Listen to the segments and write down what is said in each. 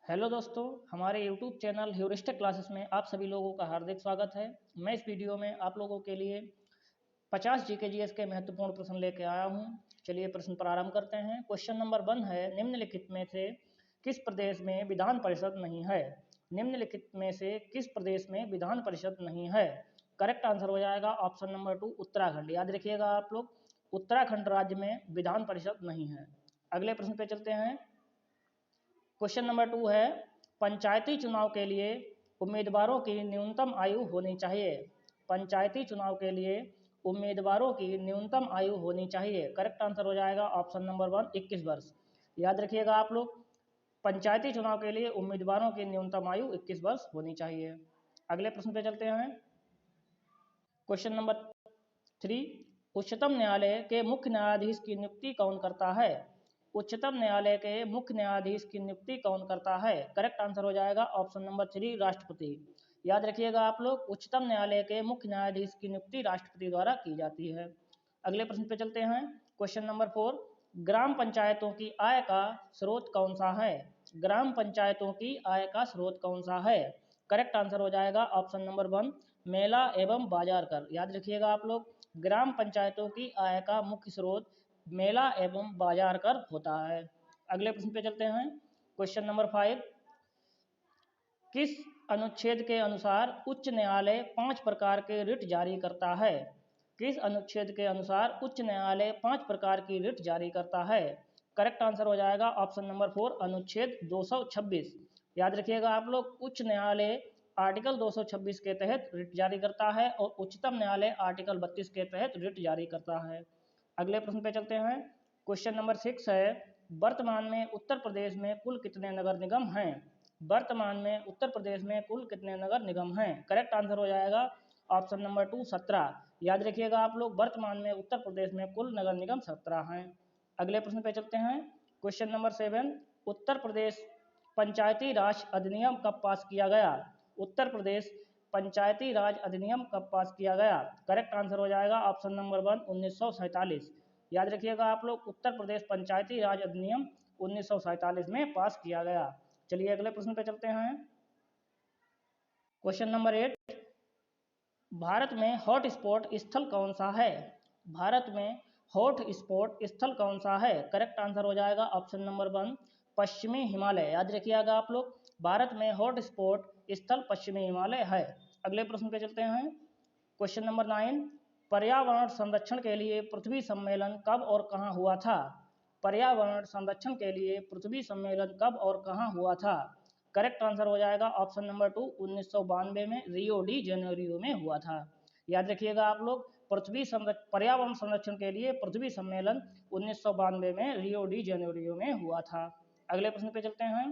Hello दोस्तों, हमारे YouTube channel heuristic classes में आप सभी लोगों का हार्दिक स्वागत है। मैं इस वीडियो में आप लोगों के लिए 50 GK/GS के महत्वपूर्ण प्रश्न लेके आया हूं। चलिए प्रश्न प्रारंभ करते हैं। क्वेश्चन नंबर 1 है, निम्नलिखित में से किस प्रदेश में विधान परिषद नहीं है? निम्नलिखित में से किस प्रदेश में विधान परिषद नहीं है? करेक्ट आंसर हो जाएगा ऑप्शन नंबर 2 उत्तराखंड। याद रखिएगा आप लोग, उत्तराखंड राज्य में विधान परिषद नहीं है। अगले प्रश्न पे चलते हैं। क्वेश्चन नंबर 2 है, पंचायती चुनाव के लिए उम्मीदवारों की न्यूनतम आयु होनी चाहिए। पंचायती चुनाव के लिए उम्मीदवारों की न्यूनतम आयु होनी चाहिए। करेक्ट आंसर हो जाएगा ऑप्शन नंबर 1 21 वर्ष। याद रखिएगा आप लोग, पंचायती चुनाव के लिए उम्मीदवारों की न्यूनतम आयु 21 वर्ष होनी चाहिए। अगले प्रश्न पे चलते हैं। क्वेश्चन नंबर 3, उच्चतम न्यायालय के मुख्य न्यायाधीश की नियुक्ति कौन करता है? उच्चतम न्यायालय के मुख्य न्यायाधीश की नियुक्ति कौन करता है? करेक्ट आंसर हो जाएगा ऑप्शन नंबर 3 राष्ट्रपति। याद रखिएगा आप लोग, उच्चतम न्यायालय के मुख्य न्यायाधीश की नियुक्ति राष्ट्रपति द्वारा की जाती है। अगले प्रश्न पे चलते हैं। क्वेश्चन नंबर 4, ग्राम पंचायतों की आय का स्रोत कौन सा है? ग्राम पंचायतों की आय का स्रोत कौन सा है? करेक्ट आंसर हो जाएगा ऑप्शन नंबर 1 मेला एवं बाजार कर। याद रखिएगा आप लोग, ग्राम पंचायतों की आय का मुख्य स्रोत मेला एवं बाजार कर होता है। अगले प्रश्न पे चलते हैं। क्वेश्चन नंबर 5, किस अनुच्छेद के अनुसार उच्च न्यायालय 5 प्रकार के रिट जारी करता है? किस अनुच्छेद के अनुसार उच्च न्यायालय 5 प्रकार की रिट जारी करता है? करेक्ट आंसर हो जाएगा ऑप्शन नंबर 4 अनुच्छेद 226। याद रखिएगा आप लोग, उच्च न्यायालय आर्टिकल 226 के तहत रिट जारी करता है और उच्चतम न्यायालय आर्टिकल 32 के तहत रिट जारी करता है। अगले प्रश्न पे चलते हैं। क्वेश्चन नंबर 6 है, वर्तमान में उत्तर प्रदेश में कुल कितने नगर निगम हैं? वर्तमान में उत्तर प्रदेश में कुल कितने नगर निगम हैं? करेक्ट आंसर हो जाएगा ऑप्शन नंबर 2 17। याद रखिएगा आप लोग, वर्तमान में उत्तर प्रदेश में कुल नगर निगम 17 हैं। अगले प्रश्न पे चलते हैं। क्वेश्चन नंबर 7, उत्तर प्रदेश पंचायती राज अधिनियम कब पास किया गया? उत्तर प्रदेश पंचायती राज अधिनियम कब पास किया गया? करेक्ट आंसर हो जाएगा ऑप्शन नंबर 1 1947। याद रखिएगा आप लोग, उत्तर प्रदेश पंचायती राज अधिनियम 1947 में पास किया गया। चलिए अगले प्रश्न पे चलते हैं। क्वेश्चन नंबर 8, भारत में हॉट स्पॉट स्थल कौन सा है? भारत में हॉट स्पॉट स्थल कौन सा है? करेक्ट आंसर हो जाएगा ऑप्शन नंबर 1 पश्चिमी हिमालय। याद रखिएगा आप लोग, भारत में हॉट स्पॉट स्थल पश्चिमी हिमालय है। अगले प्रश्न पे चलते हैं। क्वेश्चन नंबर 9, पर्यावरण संरक्षण के लिए पृथ्वी सम्मेलन कब और कहां हुआ था? पर्यावरण संरक्षण के लिए पृथ्वी सम्मेलन कब और कहां हुआ था? करेक्ट आंसर हो जाएगा ऑप्शन नंबर 2 1992 में रियो डी जेनेरियो में हुआ था। याद रखिएगा आप लोग, पर्यावरण संरक्षण के लिए पृथ्वी सम्मेलन 1992 में रियो डी जेनेरियो में हुआ था। अगले प्रश्न पे चलते हैं।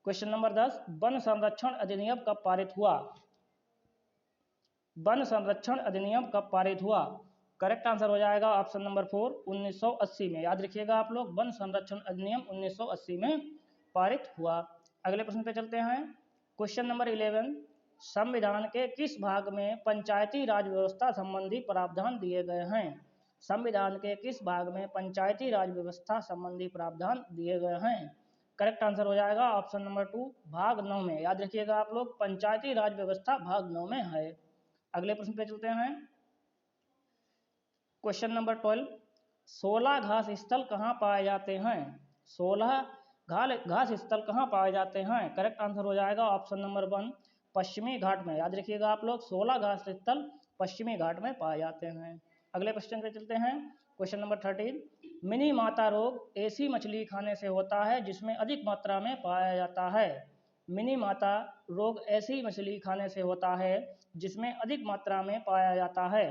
क्वेश्चन नंबर 10, वन संरक्षण अधिनियम कब पारित हुआ? वन संरक्षण अधिनियम कब पारित हुआ? करेक्ट आंसर हो जाएगा ऑप्शन नंबर 4 1980 में। याद रखिएगा आप लोग, वन संरक्षण अधिनियम 1980 में पारित हुआ। अगले प्रश्न पे चलते हैं। क्वेश्चन नंबर 11, संविधान के किस भाग में पंचायती राज व्यवस्था संबंधी प्रावधान दिए गए हैं? संविधान के किस भाग में पंचायती राज व्यवस्था संबंधी प्रावधान दिए गए हैं? करेक्ट आंसर हो जाएगा ऑप्शन नंबर 2 भाग 9 में। याद रखिएगा आप लोग, पंचायती राज व्यवस्था भाग 9 में है। अगले प्रश्न पे चलते हैं। क्वेश्चन नंबर 12, 16 घास स्थल कहाँ पाए जाते हैं? 16 घास स्थल कहाँ पाए जाते हैं? करेक्ट आंसर हो जाएगा ऑप्शन नंबर 1 पश्चिमी घाट में। याद रखिएगा आप लोग, 16 घास स्थल पश्चिमी घाट में पाए जाते हैं। अगले क्वेश्चन पे चलते हैं। क्वेश्चन नंबर 13, मिनी माता रोग ऐसी मछली खाने से होता है जिसमें अधिक मात्रा में पाया जाता है। मिनी माता रोग ऐसी मछली खाने से होता है जिसमें अधिक मात्रा में पाया जाता है।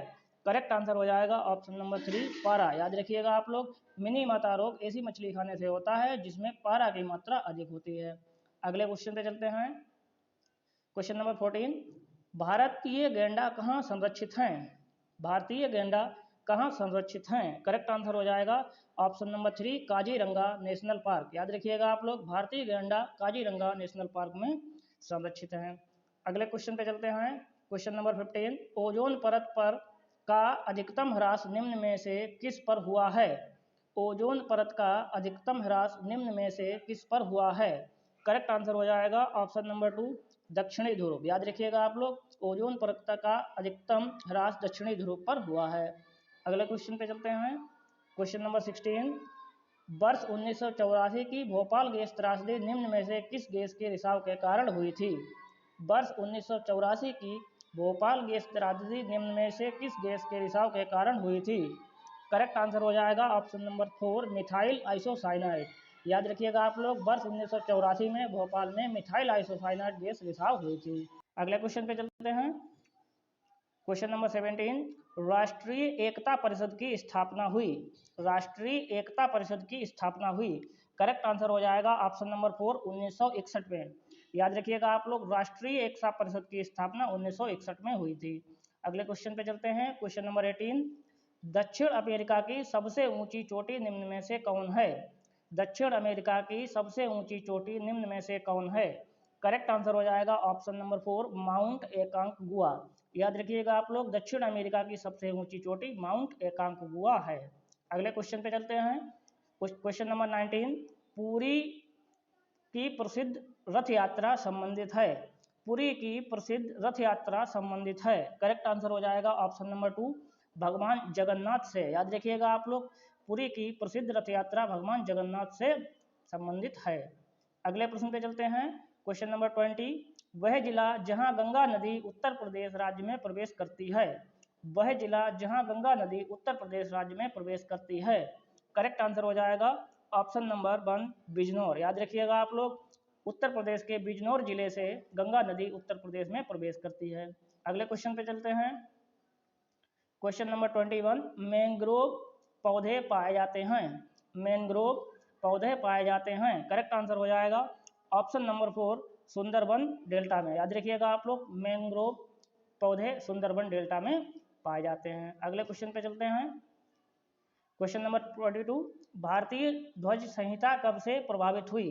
करेक्ट आंसर हो जाएगा ऑप्शन नंबर 3 पारा। याद रखिएगा आप लोग, मिनी माता रोग ऐसी मछली खाने से होता है जिसमें पारा की मात्रा अधिक होती है। अगले क्वेश्चन पे चलते हैं। क्वेश्चन नंबर 14, भारतीय गैंडा कहाँ संरक्षित हैं? भारतीय गैंडा कहाँ संरक्षित हैं? करेक्ट आंसर हो जाएगा option number 3 Kaziranga national park. याद रखिएगा आप लोग, भारतीय गैंडा काजीरंगा नेशनल पार्क में संरक्षित हैं। अगले क्वेश्चन पे चलते हैं। क्वेश्चन नंबर 15, ओजोन परत पर का अधिकतम ह्रास निम्न में से किस पर हुआ है? ओजोन परत का अधिकतम ह्रास निम्न में से किस पर हुआ है? करेक्ट आंसर हो जाएगा ऑप्शन नंबर 2 दक्षिणी ध्रुव। याद रखिएगा आप लोग, ओजोन परत का अधिकतम ह्रास दक्षिणी ध्रुव पर हुआ है। अगले क्वेश्चन पे चलते हैं। क्वेश्चन नंबर 16, वर्ष 1984 की भोपाल गैस त्रासदी निम्न में से किस गैस के रिसाव के कारण हुई थी? वर्ष 1984 की भोपाल गैस त्रासदी निम्न में से किस गैस के रिसाव के कारण हुई थी? करेक्ट आंसर हो जाएगा ऑप्शन नंबर 4 मिथाइल आइसोसाइनाइड। याद रखिएगा आप लोग, वर्ष 1984 में भोपाल में मिथाइल आइसोसाइनाइड गैस रिसाव हुई थी। अगले क्वेश्चन पे चलते हैं। क्वेश्चन नंबर 17, राष्ट्रीय एकता परिषद की स्थापना हुई। राष्ट्रीय एकता परिषद की स्थापना हुई। करेक्ट आंसर हो जाएगा ऑप्शन नंबर 4 1961 में। याद रखिएगा आप लोग, राष्ट्रीय एकता परिषद की स्थापना 1961 में हुई थी। अगले क्वेश्चन पे चलते हैं। क्वेश्चन नंबर 18, दक्षिण अमेरिका की सबसे ऊंची चोटी निम्न में से कौन है? दक्षिण अमेरिका की सबसे ऊंची चोटी निम्न में से कौन है? करेक्ट आंसर हो जाएगा ऑप्शन नंबर 4 माउंट एकांकगुआ। याद रखिएगा आप लोग, दक्षिण अमेरिका की सबसे ऊंची चोटी माउंट एकांकगुआ है। अगले क्वेश्चन पे चलते हैं। क्वेश्चन नंबर 19, पुरी की प्रसिद्ध रथ यात्रा संबंधित है। पुरी की प्रसिद्ध रथ यात्रा संबंधित है। करेक्ट आंसर हो जाएगा ऑप्शन नंबर 2 भगवान जगन्नाथ से। याद रखिएगा आप लोग, पुरी की प्रसिद्ध रथ यात्रा भगवान जगन्नाथ से संबंधित है। अगले प्रश्न पे चलते हैं। क्वेश्चन नंबर 20, वह जिला जहां गंगा नदी उत्तर प्रदेश राज्य में प्रवेश करती है। वह जिला जहां गंगा नदी उत्तर प्रदेश राज्य में प्रवेश करती है। करेक्ट आंसर हो जाएगा ऑप्शन नंबर 1 बिजनौर। याद रखिएगा आप लोग, उत्तर प्रदेश के बिजनौर जिले से गंगा नदी उत्तर प्रदेश में प्रवेश करती है। अगले क्वेश्चन पे चलते हैं। क्वेश्चन नंबर 21, मैंग्रोव पौधे पाए जाते हैं। मैंग्रोव पौधे पाए जाते हैं। करेक्ट आंसर हो जाएगा ऑप्शन नंबर 4 सुंदरबन डेल्टा में। याद रखिएगा आप लोग, मैंग्रोव पौधे सुंदरबन डेल्टा में पाए जाते हैं। अगले क्वेश्चन पे चलते हैं। क्वेश्चन नंबर 22, भारतीय ध्वज संहिता कब से प्रभावित हुई?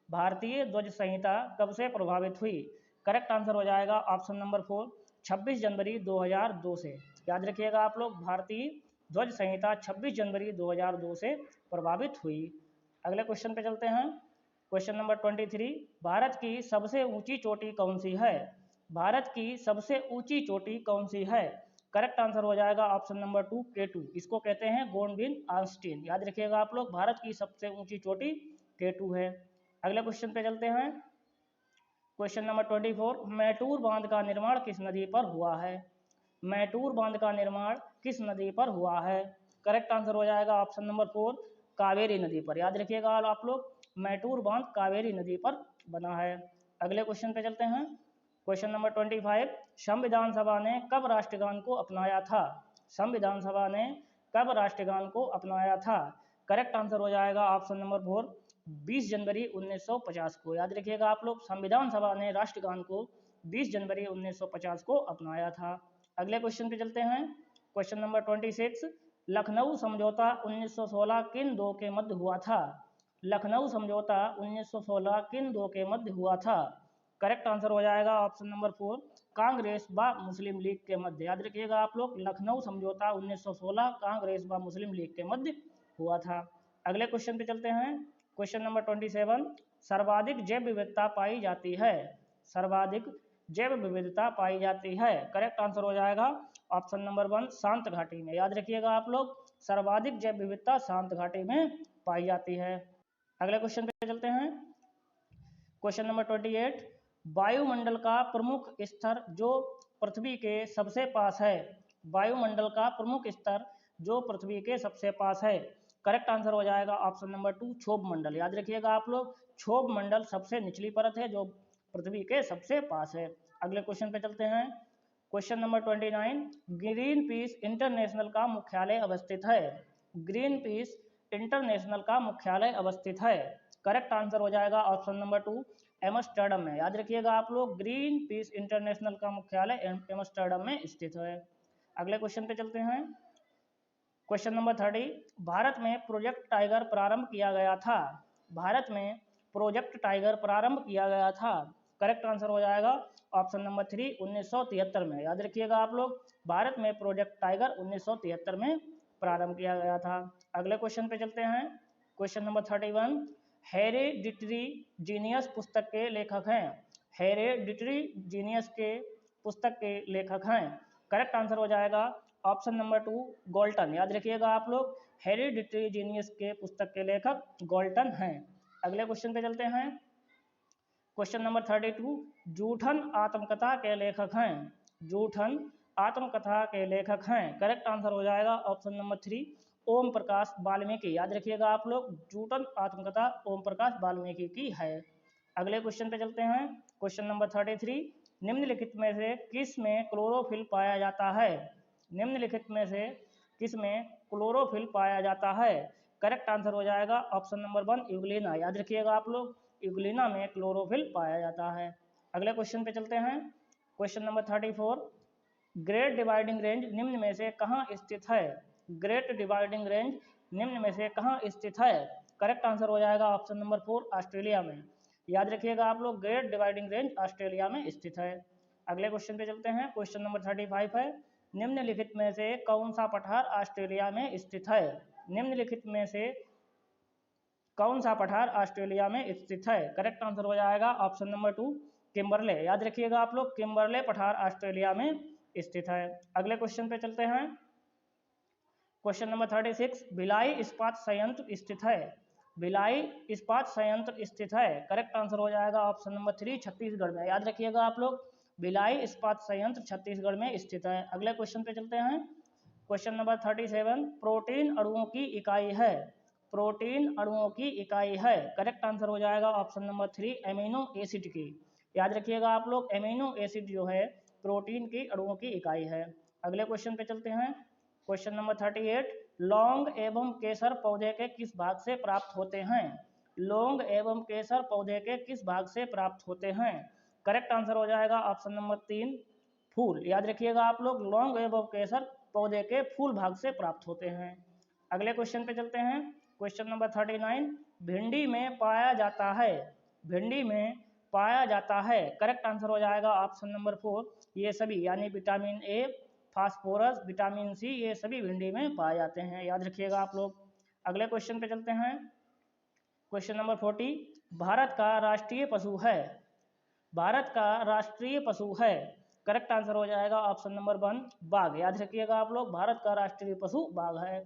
भारतीय ध्वज संहिता कब से प्रभावित हुई? करेक्ट आंसर हो जाएगा ऑप्शन नंबर 4 26 जनवरी 2002 से। याद रखिएगा आप लोग, भारतीय ध्वज संहिता 26 जनवरी 2002 से प्रभावित हुई। अगले क्वेश्चन पे चलते हैं। क्वेश्चन नंबर 23, भारत की सबसे ऊंची चोटी कौन सी है? भारत की सबसे ऊंची चोटी कौन सी है? करेक्ट आंसर हो जाएगा ऑप्शन नंबर 2 K2। इसको कहते हैं गोंडविन आस्टीन। याद रखिएगा आप लोग, भारत की सबसे ऊंची चोटी K2 है। अगले क्वेश्चन पे चलते हैं। क्वेश्चन नंबर 24, मैटूर बांध का निर्माण किस नदी पर हुआ है? मैटूर बांध का निर्माण किस नदी पर हुआ है? करेक्ट आंसर हो जाएगा ऑप्शन नंबर 4 कावेरी नदी पर। याद रखिएगा आप लोग, मैटूर बांध कावेरी नदी पर बना है। अगले क्वेश्चन पे चलते हैं। क्वेश्चन नंबर 25, संविधान सभा ने कब राष्ट्रगान को अपनाया था? संविधान सभा ने कब राष्ट्रगान को अपनाया था? करेक्ट आंसर हो जाएगा ऑप्शन नंबर 4 20 जनवरी 1950 को। याद रखिएगा आप लोग, संविधान सभा ने राष्ट्रगान को 20 जनवरी 1950 को अपनाया था। अगले क्वेश्चन पे चलते हैं। क्वेश्चन नंबर 26, लखनऊ समझौता 1916 किन दो के मध्य हुआ था? लखनऊ समझौता 1916 किन दो के मध्य हुआ था? करेक्ट आंसर हो जाएगा ऑप्शन नंबर 4 कांग्रेस व मुस्लिम लीग के मध्य। याद रखिएगा आप लोग, लखनऊ समझौता 1916 कांग्रेस व मुस्लिम लीग के मध्य हुआ था। अगले क्वेश्चन पे चलते हैं। क्वेश्चन नंबर 27, सर्वाधिक जैव विविधता पाई जाती है। सर्वाधिक जैव विविधता पाई जाती है। करेक्ट आंसर हो जाएगा ऑप्शन नंबर 1 शांत घाटी में। याद रखिएगा आप लोग, सर्वाधिक जैव विविधता शांत घाटी में पाई जाती है। अगले क्वेश्चन पे चलते हैं। क्वेश्चन नंबर 28, वायुमंडल का प्रमुख स्तर जो पृथ्वी के सबसे पास है। वायुमंडल का प्रमुख स्तर जो पृथ्वी के सबसे पास है। करेक्ट आंसर हो जाएगा ऑप्शन नंबर 2 क्षोभ मंडल। याद रखिएगा आप लोग, क्षोभ मंडल सबसे निचली परत है जो पृथ्वी के सबसे पास है। अगले क्वेश्चन पे चलते हैं। Question number 29, green peas international का मुख्यालय अवस्थित है। ग्रीन पीस इंटरनेशनल का मुख्यालय अवस्थित है। करेक्ट आंसर हो जाएगा ऑप्शन नंबर 2 एम्स्टर्डम में। याद रखिएगा आप लोग, ग्रीन पीस इंटरनेशनल का मुख्यालय एम्स्टर्डम में स्थित है। अगले क्वेश्चन पे चलते हैं। क्वेश्चन नंबर 30, भारत में प्रोजेक्ट टाइगर प्रारंभ किया गया था। भारत में प्रोजेक्ट टाइगर प्रारंभ किया गया था। करेक्ट आंसर हो जाएगा ऑप्शन नंबर 3 1973 में। याद रखिएगा आप लोग, भारत में प्रोजेक्ट टाइगर 1973 में प्रारंभ किया गया था। अगले क्वेश्चन पे चलते हैं। क्वेश्चन नंबर 31, हेरेडिटरी जीनियस पुस्तक के लेखक हैं? हेरेडिटरी जीनियस के पुस्तक के लेखक हैं। करेक्ट आंसर हो जाएगा ऑप्शन नंबर 2 गोल्टन। याद रखिएगा आप लोग, हेरेडिटरी जीनियस के पुस्तक के लेखक गोल्टन हैं। अगले क्वेश्चन पे चलते हैं। क्वेश्चन नंबर 32, जूठन आत्मकथा के लेखक हैं? जूठन आत्मकथा के लेखक हैं। करेक्ट आंसर हो जाएगा ऑप्शन नंबर 3 ओम प्रकाश वाल्मीकि। याद रखिएगा आप लोग, जूठन आत्मकथा ओम प्रकाश वाल्मीकि की है। अगले क्वेश्चन पे चलते हैं। क्वेश्चन नंबर 33, निम्नलिखित में से किस में क्लोरोफिल पाया जाता है? निम्नलिखित में से किस में क्लोरोफिल पाया जाता है? करेक्ट आंसर हो जाएगा ऑप्शन नंबर 1 यूग्लिना। याद रखिएगा आप लोग, यूग्लिना में क्लोरोफिल पाया जाता है। अगले क्वेश्चन पे चलते हैं। Question number 34, great dividing range निम्न में से कहाँ स्थित है? ग्रेट डिवाइडिंग रेंज निम्न में से कहाँ स्थित है? करेक्ट आंसर हो जाएगा ऑप्शन नंबर 4 ऑस्ट्रेलिया में। याद रखिएगा आप लोग, ग्रेट डिवाइडिंग रेंज ऑस्ट्रेलिया में स्थित है। अगले क्वेश्चन पे चलते हैं। क्वेश्चन नंबर 35 है, निम्नलिखित में से कौन सा पठार ऑस्ट्रेलिया में स्थित है? निम्नलिखित में से कौन सा पठार ऑस्ट्रेलिया में स्थित है? करेक्ट आंसर हो जाएगा ऑप्शन नंबर 2 किम्बरले। याद रखिएगा आप लोग, किम्बरले पठार ऑस्ट्रेलिया में स्थित है। अगले क्वेश्चन पे चलते हैं। क्वेश्चन नंबर 36, भिलाई इस्पात संयंत्र स्थित है? भिलाई इस्पात संयंत्र स्थित है। करेक्ट आंसर हो जाएगा ऑप्शन नंबर 3 छत्तीसगढ़ में। याद रखिएगा आप लोग, भिलाई इस्पात संयंत्र छत्तीसगढ़ में स्थित है। अगले क्वेश्चन पे चलते हैं। क्वेश्चन नंबर 37, प्रोटीन अणुओं की इकाई है? प्रोटीन अणुओं की इकाई है। करेक्ट आंसर हो जाएगा ऑप्शन नंबर 3 एमिनो एसिड की। याद रखिएगा आप लोग, एमिनो एसिड जो है प्रोटीन की अणुओं की इकाई है। अगले क्वेश्चन पे चलते हैं। क्वेश्चन नंबर 38, लौंग एवं केसर पौधे के किस भाग से प्राप्त होते हैं? लौंग एवं केसर पौधे के किस भाग से प्राप्त होते हैं? करेक्ट आंसर हो जाएगा ऑप्शन नंबर 3 फूल। याद रखिएगा आप लोग, लौंग एवं केसर पौधे के फूल भाग से प्राप्त होते हैं। अगले क्वेश्चन पे चलते हैं। क्वेश्चन नंबर 39, भिंडी में पाया जाता है? भिंडी में पाया जाता है। करेक्ट आंसर हो जाएगा ऑप्शन नंबर 4 ये सभी, यानी vitamin A, phosphorus, vitamin C, ये सभी भिंडी में पाए जाते हैं। याद रखिएगा आप लोग। अगले क्वेश्चन पे चलते हैं। क्वेश्चन नंबर 40, भारत का राष्ट्रीय पशु है? भारत का राष्ट्रीय पशु है। करेक्ट आंसर हो जाएगा ऑप्शन नंबर 1 बाघ। याद रखिएगा आप लोग, भारत का राष्ट्रीय पशु बाघ है।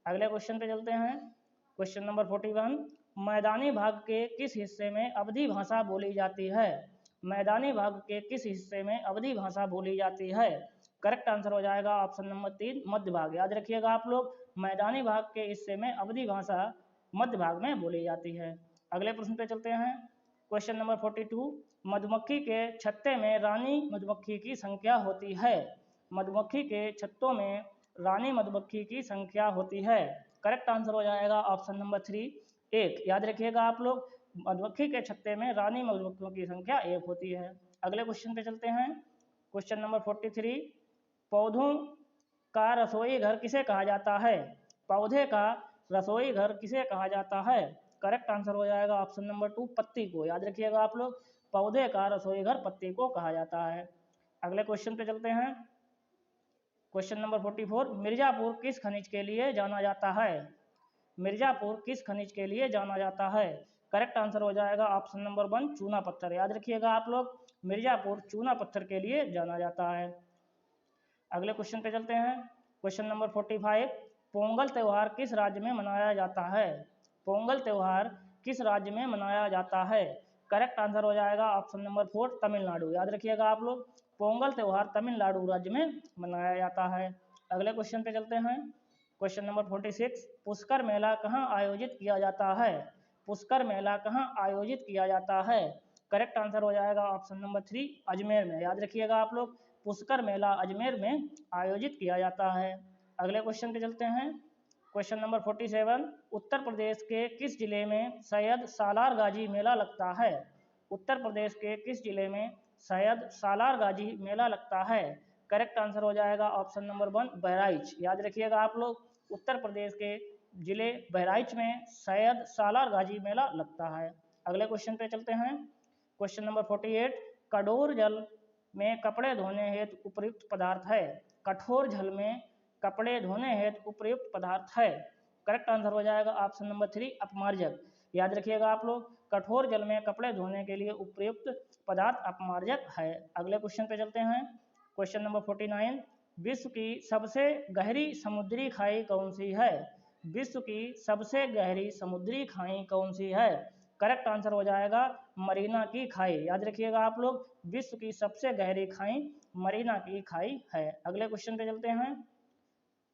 अगले क्वेश्चन पे चलते हैं। क्वेश्चन नंबर 41, मैदानी भाग के किस हिस्से में अवधी भाषा बोली जाती है? मैदानी भाग के किस हिस्से में अवधी भाषा बोली जाती है? करेक्ट आंसर हो जाएगा ऑप्शन नंबर 3 मध्य भाग। याद रखिएगा आप लोग, मैदानी भाग के हिस्से में अवधी भाषा मध्य भाग में बोली जाती है। अगले प्रश्न पे चलते हैं। क्वेश्चन नंबर 42, मधुमक्खी के छत्ते में रानी मधुमक्खी की संख्या होती है? मधुमक्खी के छत्तों में रानी मधुमक्खी की संख्या होती है। करेक्ट आंसर हो जाएगा ऑप्शन नंबर 3 1। याद रखिएगा आप लोग, मधुमक्खी के छत्ते में रानी मधुमक्खियों की संख्या 1 होती है। अगले क्वेश्चन पे चलते हैं। क्वेश्चन नंबर 43, पौधों का रसोई घर किसे कहा जाता है? पौधे का रसोई घर किसे कहा जाता है? करेक्ट आंसर हो जाएगा ऑप्शन नंबर 2 पत्ती को। याद रखिएगा आप लोग, पौधे का रसोई घर पत्ती को कहा जाता है। अगले क्वेश्चन पे चलते हैं। क्वेश्चन नंबर 44, मिर्जापुर किस खनिज के लिए जाना जाता है? मिर्जापुर किस खनिज के लिए जाना जाता है? करेक्ट आंसर हो जाएगा ऑप्शन नंबर 1 चूना पत्थर। याद रखिएगा आप लोग, मिर्जापुर चूना पत्थर के लिए जाना जाता है। अगले क्वेश्चन पे चलते हैं। क्वेश्चन नंबर 45, पोंगल त्यौहार किस राज्य में मनाया जाता है? पोंगल त्यौहार किस राज्य में मनाया जाता है? करेक्ट आंसर हो जाएगा ऑप्शन नंबर 4 तमिलनाडु। याद रखिएगा आप लोग, पोंगल त्यौहार तमिलनाडु राज्य में मनाया जाता है। अगले क्वेश्चन पे चलते हैं। क्वेश्चन नंबर 46, पुष्कर मेला कहाँ आयोजित किया जाता है? पुष्कर मेला कहाँ आयोजित किया जाता है? करेक्ट आंसर हो जाएगा ऑप्शन नंबर 3 अजमेर में। याद रखिएगा आप लोग, पुष्कर मेला अजमेर में आयोजित किया जाता है। अगले क्वेश्चन पे चलते हैं। क्वेश्चन नंबर 47, उत्तर प्रदेश के किस जिले में सैयद सालार गाजी मेला लगता है? उत्तर प्रदेश के किस जिले में सैयद सालार गाजी मेला लगता है? करेक्ट आंसर हो जाएगा ऑप्शन नंबर 1 बहराइच। याद रखिएगा आप लोग, उत्तर प्रदेश के जिले बहराइच में सैयद सालार गाजी मेला लगता है। अगले क्वेश्चन पे चलते हैं। क्वेश्चन नंबर 48, कठोर जल में कपड़े धोने हेतु उपयुक्त पदार्थ है? कठोर जल में कपड़े धोने हेतु उपयुक्त पदार्थ है। करेक्ट आंसर हो जाएगा ऑप्शन नंबर 3 अपमार्जक। याद रखिएगा आप लोग। कठोर जल में कपड़े धोने के लिए उपयुक्त पदार्थ अपमार्जक है। अगले क्वेश्चन पे चलते हैं। क्वेश्चन नंबर 49, विश्व की सबसे गहरी समुद्री खाई कौन सी है? विश्व की सबसे गहरी समुद्री खाई कौन सी है? करेक्ट आंसर हो जाएगा मरीना की खाई। याद रखिएगा आप लोग, विश्व की सबसे गहरी खाई मरीना की खाई है। अगले क्वेश्चन पे चलते हैं।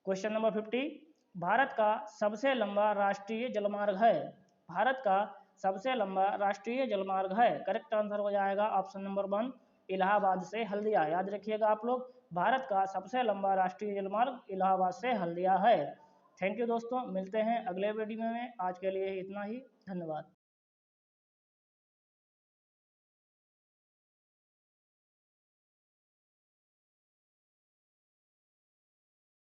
क्वेश्चन नंबर 50, भारत का सबसे लंबा राष्ट्रीय जलमार्ग है? भारत का सबसे लंबा राष्ट्रीय जलमार्ग है। करेक्ट आंसर हो जाएगा ऑप्शन नंबर 1, इलाहाबाद से हल्दिया। याद रखिएगा आप लोग, भारत का सबसे लंबा राष्ट्रीय जलमार्ग इलाहाबाद से हल्दिया है। थैंक यू दोस्तों, मिलते हैं अगले वीडियो में। आज के लिए इतना ही, धन्यवाद।